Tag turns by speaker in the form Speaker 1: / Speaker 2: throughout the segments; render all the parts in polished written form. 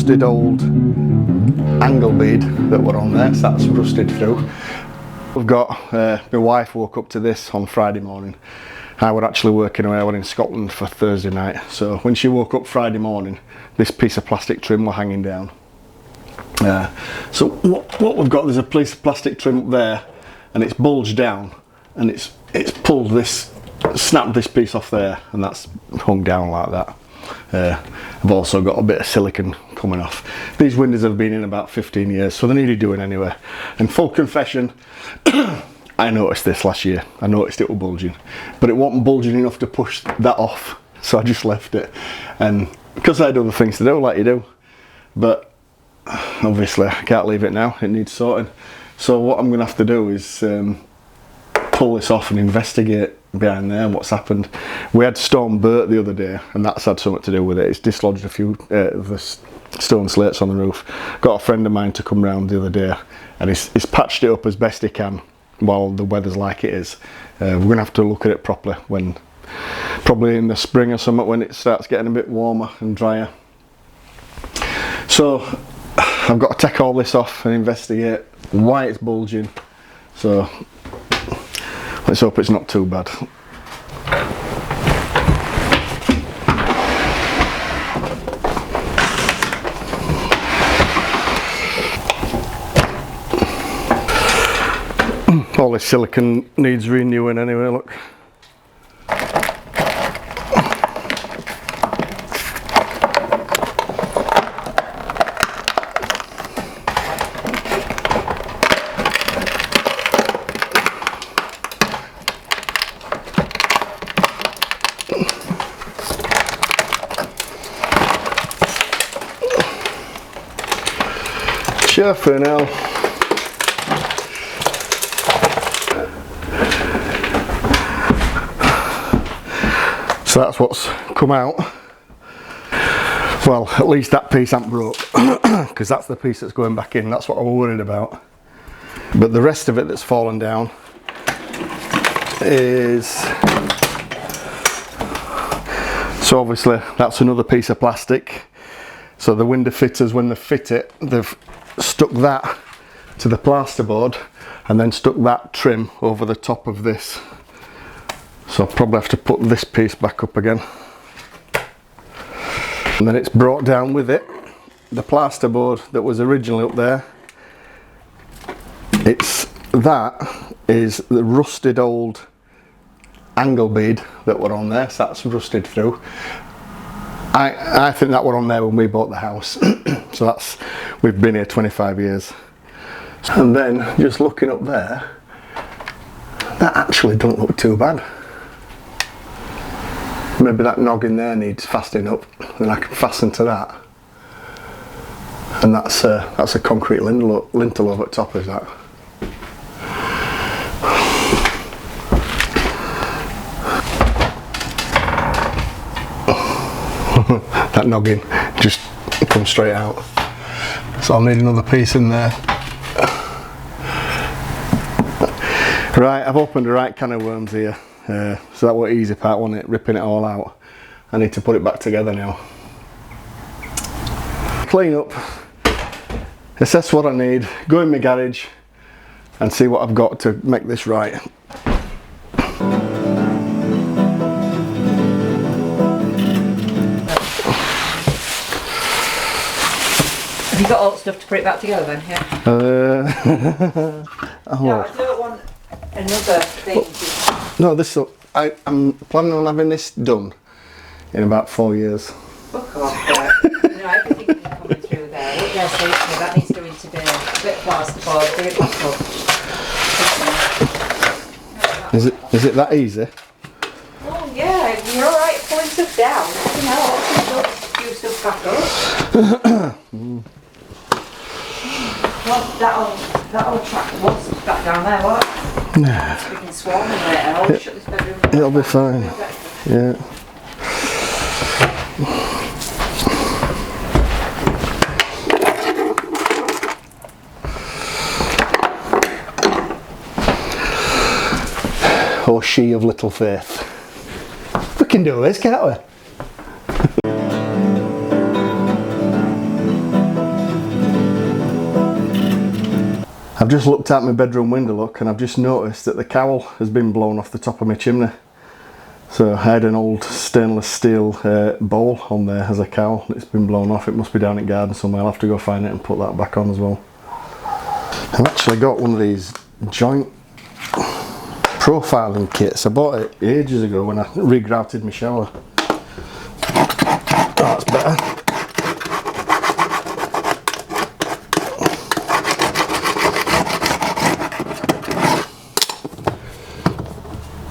Speaker 1: rusted old angle bead that were on there, so that's rusted through. We've got, my wife woke up to this on Friday morning. I were actually working away, I were in Scotland for Thursday night, so when she woke up Friday morning, this piece of plastic trim were hanging down. So what we've got, there's a piece of plastic trim up there, and it's bulged down, and it's pulled this, snapped this piece off there, and that's hung down like that. I've also got a bit of silicone coming off. These windows have been in about 15 years, so they needed doing anyway. And full confession, I noticed this last year. I noticed it was bulging, but it wasn't bulging enough to push that off, so I just left it. And because I had other things to do, like you do, but obviously I can't leave it now, it needs sorting. So what I'm going to have to do is pull this off and investigate behind there and what's happened. We had Storm Bert the other day, and that's had something to do with it. It's dislodged a few of the stone slates on the roof. Got a friend of mine to come round the other day, and he's patched it up as best he can while the weather's like it is. We're going to have to look at it properly when, probably in the spring or something, when it starts getting a bit warmer and drier. So I've got to take all this off and investigate why it's bulging. So let's hope it's not too bad. All this silicone needs renewing anyway, look. Sure for now. So that's what's come out. Well, at least that piece ain't broke, because that's the piece that's going back in. That's what I was worried about. But the rest of it that's fallen down is, so obviously that's another piece of plastic. So the window fitters, when they fit it, they've stuck that to the plasterboard and then stuck that trim over the top of this. So I'll probably have to put this piece back up again. And then it's brought down with it. The plasterboard that was originally up there, that is the rusted old angle bead that were on there, so that's rusted through. I think that were on there when we bought the house. So we've been here 25 years. And then just looking up there, that actually don't look too bad. Maybe that noggin there needs fastening up, then I can fasten to that. And that's a concrete lintel over the top of that. That noggin just comes straight out. So I'll need another piece in there. Right, I've opened the right can of worms here. So that was the easy part, wasn't it? Ripping it all out. I need to put it back together now. Clean up, assess what I need, go in my garage and see what I've got to make this right.
Speaker 2: Have you got all the stuff to put it back together then? Yeah. No, I don't want another thing.
Speaker 1: No, I'm planning on having this done in about 4 years.
Speaker 2: Fuck off, you know, everything coming through there. Look there, so that needs doing today. A bit of plasterboard, bring it back up.
Speaker 1: Is it that easy?
Speaker 2: Oh yeah, you're alright pulling stuff down. You know, I'll do stuff back up. Well, that'll attract the wasps back down there, what? Nah. We can swarm in later. I'll shut this bedroom down.
Speaker 1: It'll be fine. Yeah. Oh, she of little faith. We can do this, can't we? I've just looked out my bedroom window, look, and I've just noticed that the cowl has been blown off the top of my chimney. So I had an old stainless steel bowl on there as a cowl. It's been blown off. It must be down in the garden somewhere. I'll have to go find it and put that back on as well. I've actually got one of these joint profiling kits. I bought it ages ago when I regrouted my shower. Oh, that's better.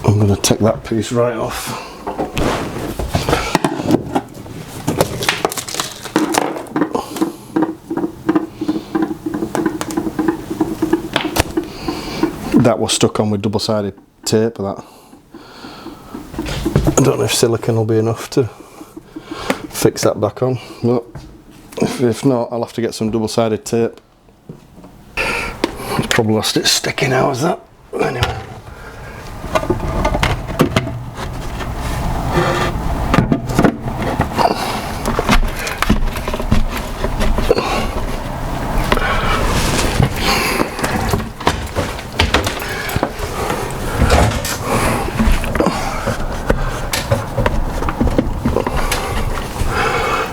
Speaker 1: I'm going to take that piece right off. That was stuck on with double-sided tape, that. I don't know if silicone will be enough to fix that back on, but if not, I'll have to get some double-sided tape. It's probably lost its sticky now, is that? Anyway.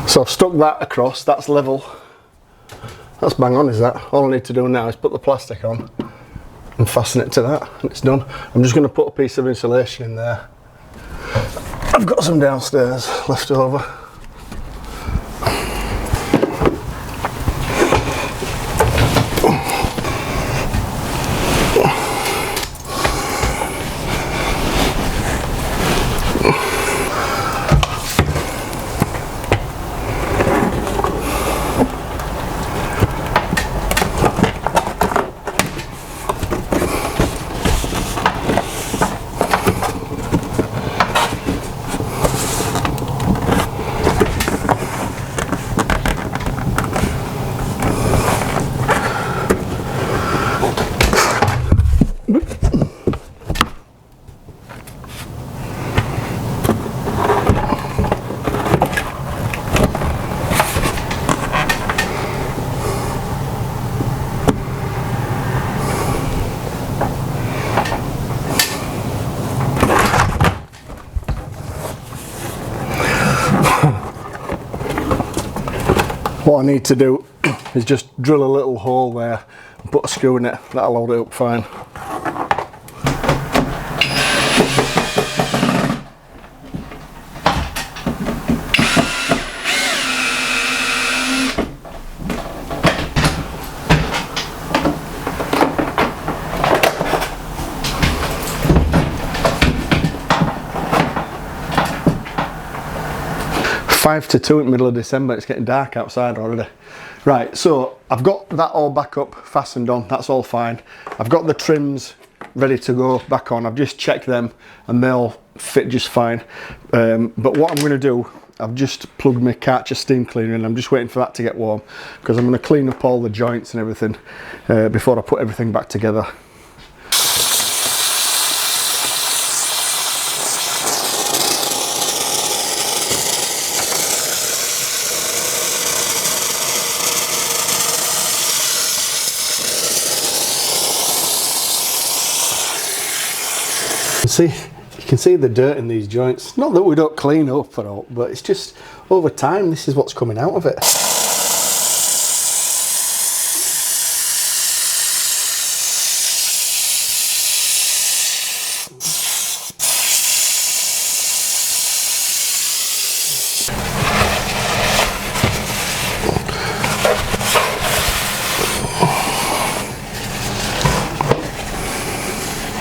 Speaker 1: So I've stuck that across, that's level. That's bang on, is that? All I need to do now is put the plastic on and fasten it to that, and it's done. I'm just going to put a piece of insulation in there. I've got some downstairs left over. What I need to do is just drill a little hole there and put a screw in it. That'll hold it up fine. Five to 2 in the middle of December, it's getting dark outside already. Right, so I've got that all back up, fastened on, that's all fine. I've got the trims ready to go back on. I've just checked them and they'll fit just fine. But what I'm going to do, I've just plugged my Karcher steam cleaner in. I'm just waiting for that to get warm because I'm going to clean up all the joints and everything before I put everything back together. See, you can see the dirt in these joints. Not that we don't clean up at all, but it's just over time this is what's coming out of it.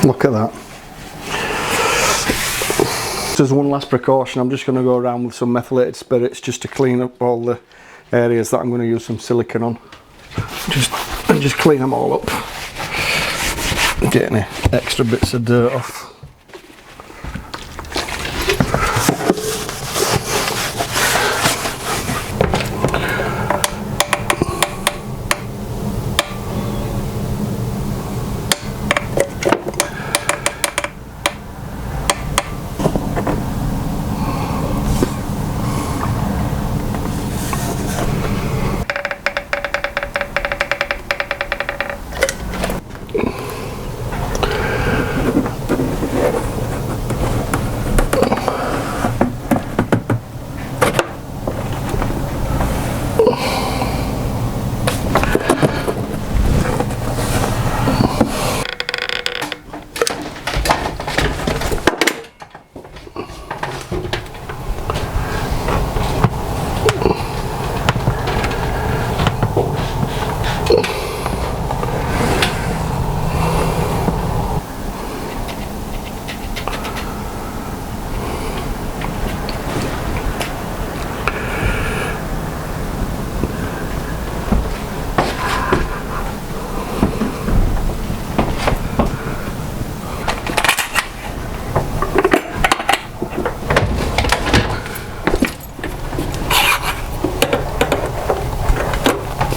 Speaker 1: Look at that. As one last precaution, I'm just going to go around with some methylated spirits just to clean up all the areas that I'm going to use some silicone on. Just clean them all up. Get any extra bits of dirt off.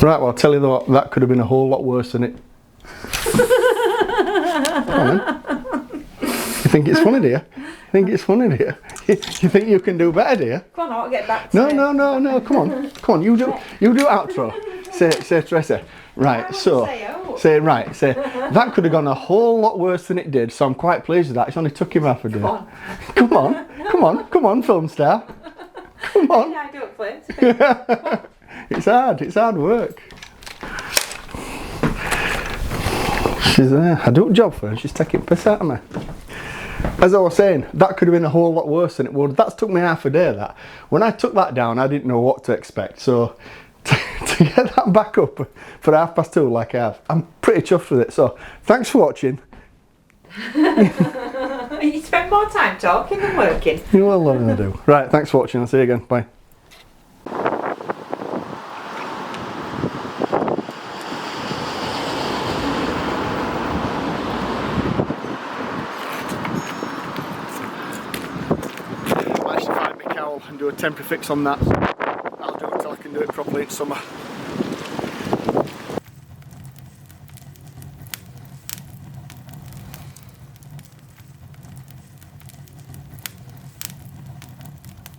Speaker 1: Right, well, I'll tell you what, that could have been a whole lot worse than it. Come on, then. You think it's funny, dear? You think it's funny, dear? You think you can do better, dear?
Speaker 2: Come on, I'll get back to
Speaker 1: No,
Speaker 2: it.
Speaker 1: no, come on, you do outro. Say Teresa. Right, so say that could have gone a whole lot worse than it did, so I'm quite pleased with that. It's only took him half a day. Come on, film star. Come on.
Speaker 2: Yeah, I do it, please.
Speaker 1: It's hard work. She's I do a job for her, she's taking piss out of me. As I was saying, that could have been a whole lot worse than it would. That's took me half a day, that. When I took that down, I didn't know what to expect, so to get that back up for 2:30 like I have, I'm pretty chuffed with it. So, thanks for watching.
Speaker 2: You spend more time talking than working.
Speaker 1: You will love I do. Right, thanks for watching, I'll see you again, bye. And do a temporary fix on that. I'll do it until I can do it properly in summer.